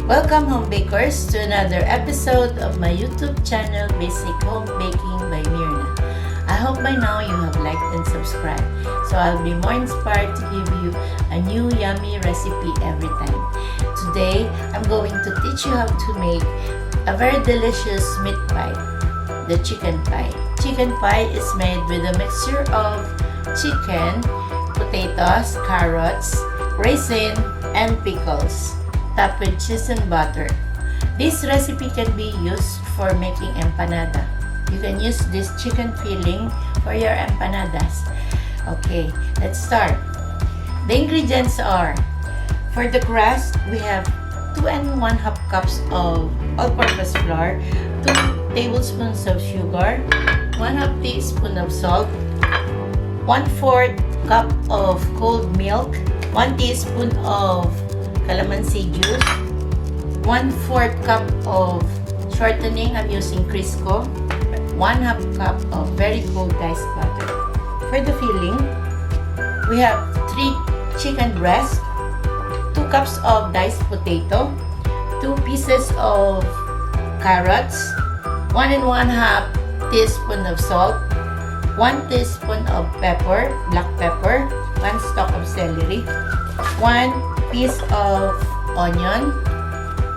Welcome home bakers to another episode of my YouTube channel Basic Homebaking by Myrna. I hope by now you have liked and subscribed, so I'll be more inspired to give you a new yummy recipe every time. Today, I'm going to teach you how to make a very delicious meat pie, the chicken pie. Chicken pie is made with a mixture of chicken, potatoes, carrots, raisin, and pickles, topped with cheese and butter. This recipe can be used for making empanada. You can use this chicken filling for your empanadas. Okay, let's start. The ingredients are, for the crust, we have 2 1/2 cups of all-purpose flour, 2 tablespoons of sugar, 1/2 teaspoon of salt, 1/4 cup of cold milk, 1 teaspoon of calamansi juice, 1/4 cup of shortening. I'm using Crisco, 1/2 cup of very cold diced butter. For the filling, we have 3 chicken breasts, 2 cups of diced potato, 2 pieces of carrots, 1 1/2 teaspoon of salt, 1 teaspoon of pepper, black pepper, 1 stalk of celery, 1 piece of onion,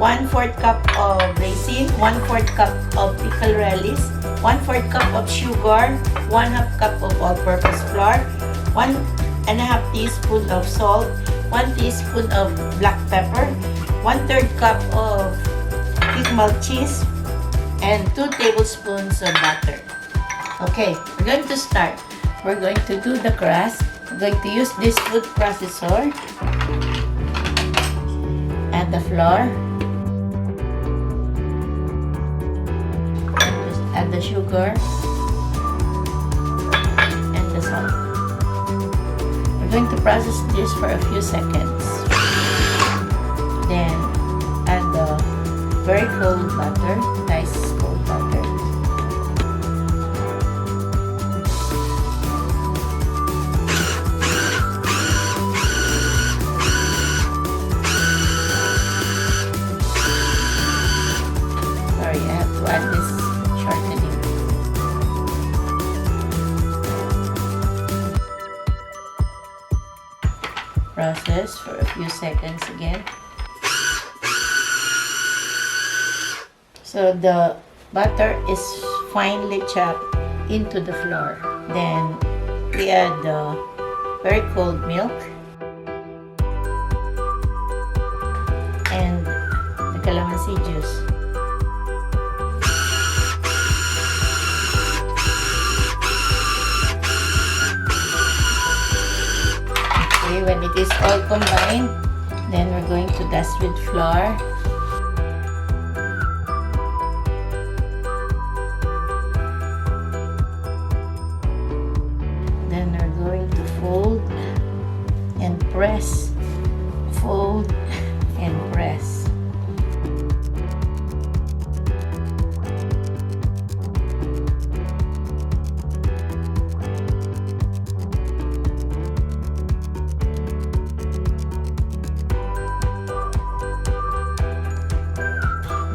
1/4 cup of raisin, 1/4 cup of pickle relish, 1/4 cup of sugar, 1/2 cup of all-purpose flour, 1 1/2 teaspoon of salt, 1 teaspoon of black pepper, 1/3 cup of thick melt cheese, and 2 tablespoons of butter. Okay, we're going to start. We're going to do the crust. We're going to use this food processor. Add the flour. Add the sugar and the salt. We're going to process this for a few seconds. Then add the very cold butter, nice cold butter. Sorry, I have to add this shortening. Process for a few seconds again. So the butter is finely chopped into the flour. Then we add the very cold milk and the calamansi juice. Okay, when it is all combined, then we're going to dust with flour. Then we're going to fold and press, fold and press.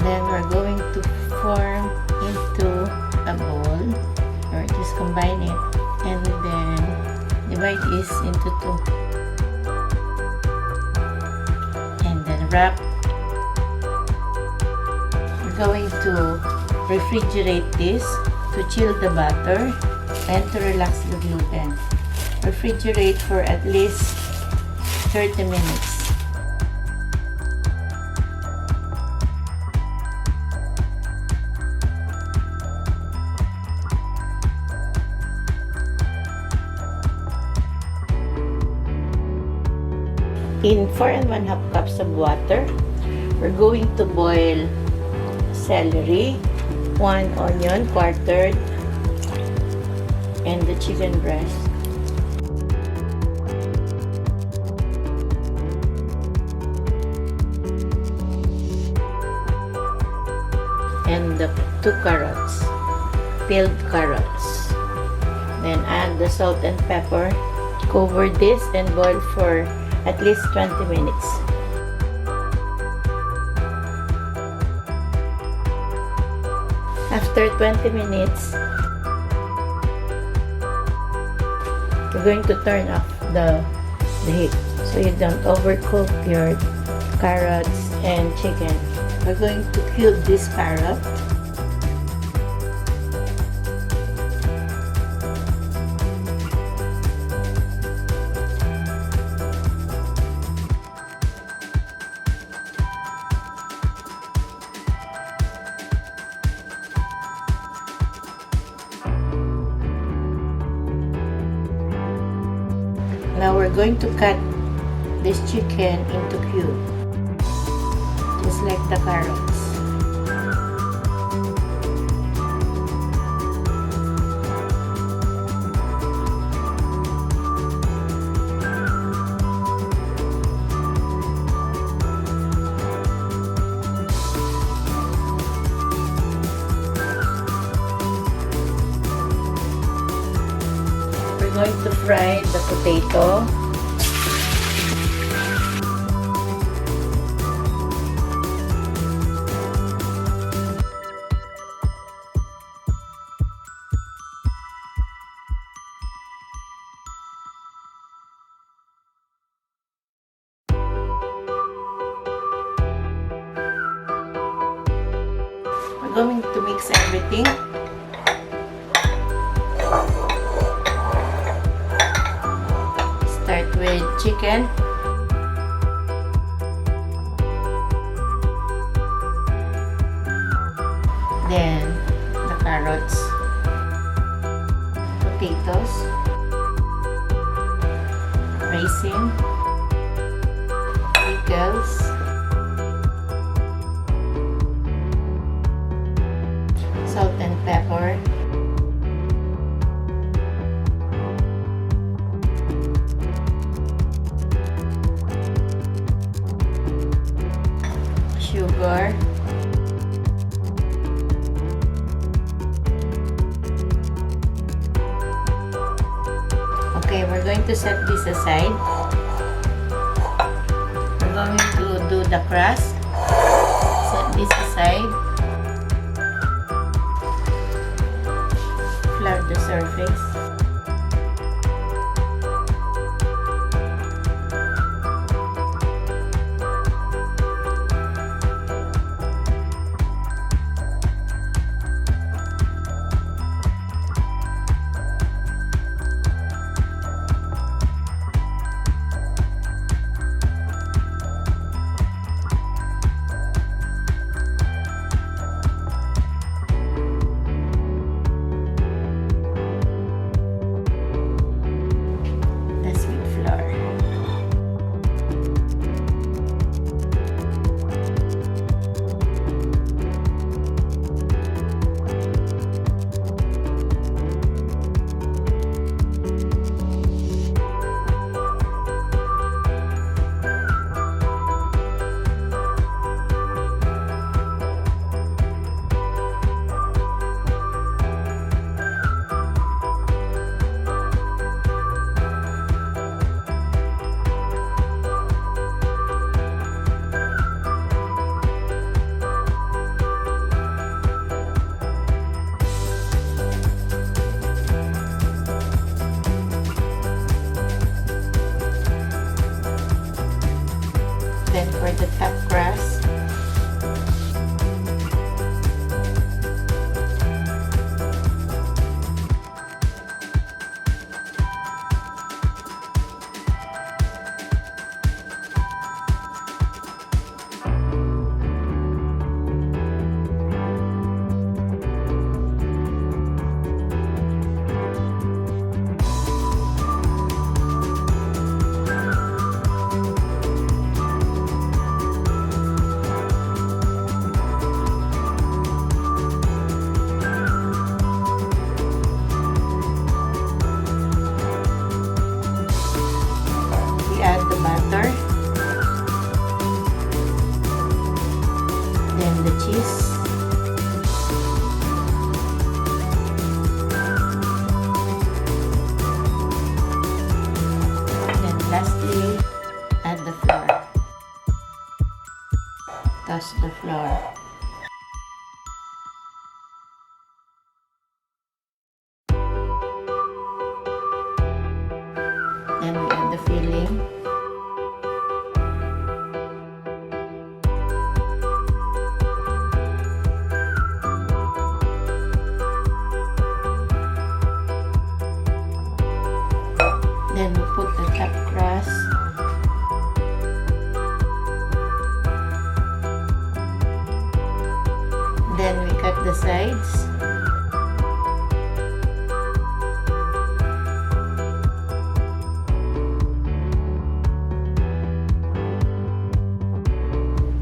Then we're going to form into a ball, or just combine it, and then divide this into 2. And then wrap. We're going to refrigerate this to chill the butter and to relax the gluten. Refrigerate for at least 30 minutes. In 4 1/2 cups of water, we're going to boil celery, 1 onion quartered, and the chicken breast. And the 2 carrots, peeled carrots. Then add the salt and pepper. Cover this and boil for at least 20 minutes. After 20 minutes, you're going to turn off the heat so you don't overcook your carrots and chicken. We're going to cube this carrot. Now we're going to cut this chicken into cubes, just like the carrots. We're going to fry the potato. We're going to mix everything. Start with chicken. Then the carrots, potatoes, raisin, pickles, salt and pepper, sugar, okay, we're going to set this aside. We're going to do the crust. Set this aside. Flood the surface. Then for the top crust, add the butter, then the cheese, then lastly add the flour. Toss the flour. the filling. Then we put the top crust. Then we cut the sides.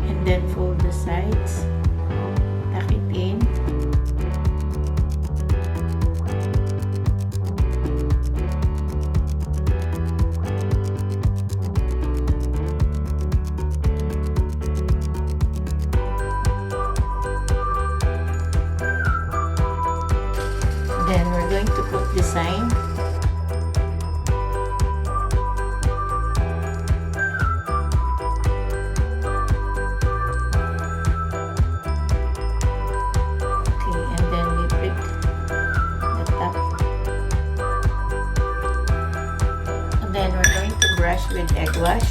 And then fold the sides. Tuck it in. Then we're going to put the sign. Okay, and then we prick the top. And then we're going to brush with egg wash.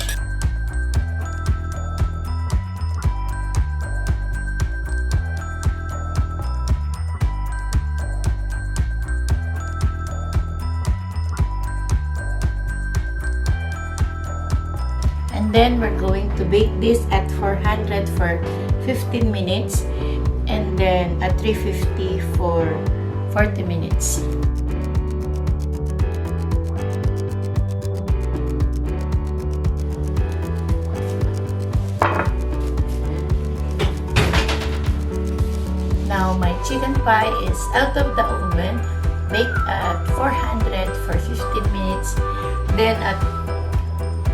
And then we're going to bake this at 400 for 15 minutes and then at 350 for 40 minutes. Now my chicken pie is out of the oven, baked at 400 for 15 minutes, then at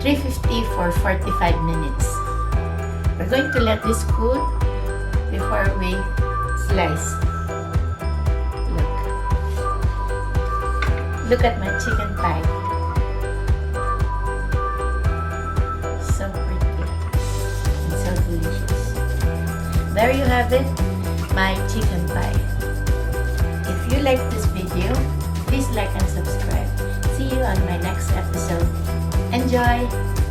350 for 45 minutes. We're going to let this cool before we slice. Look at my chicken pie. So pretty and so delicious. There you have it, my chicken pie. If you like this video, please like and subscribe. See you on my next episode. Enjoy!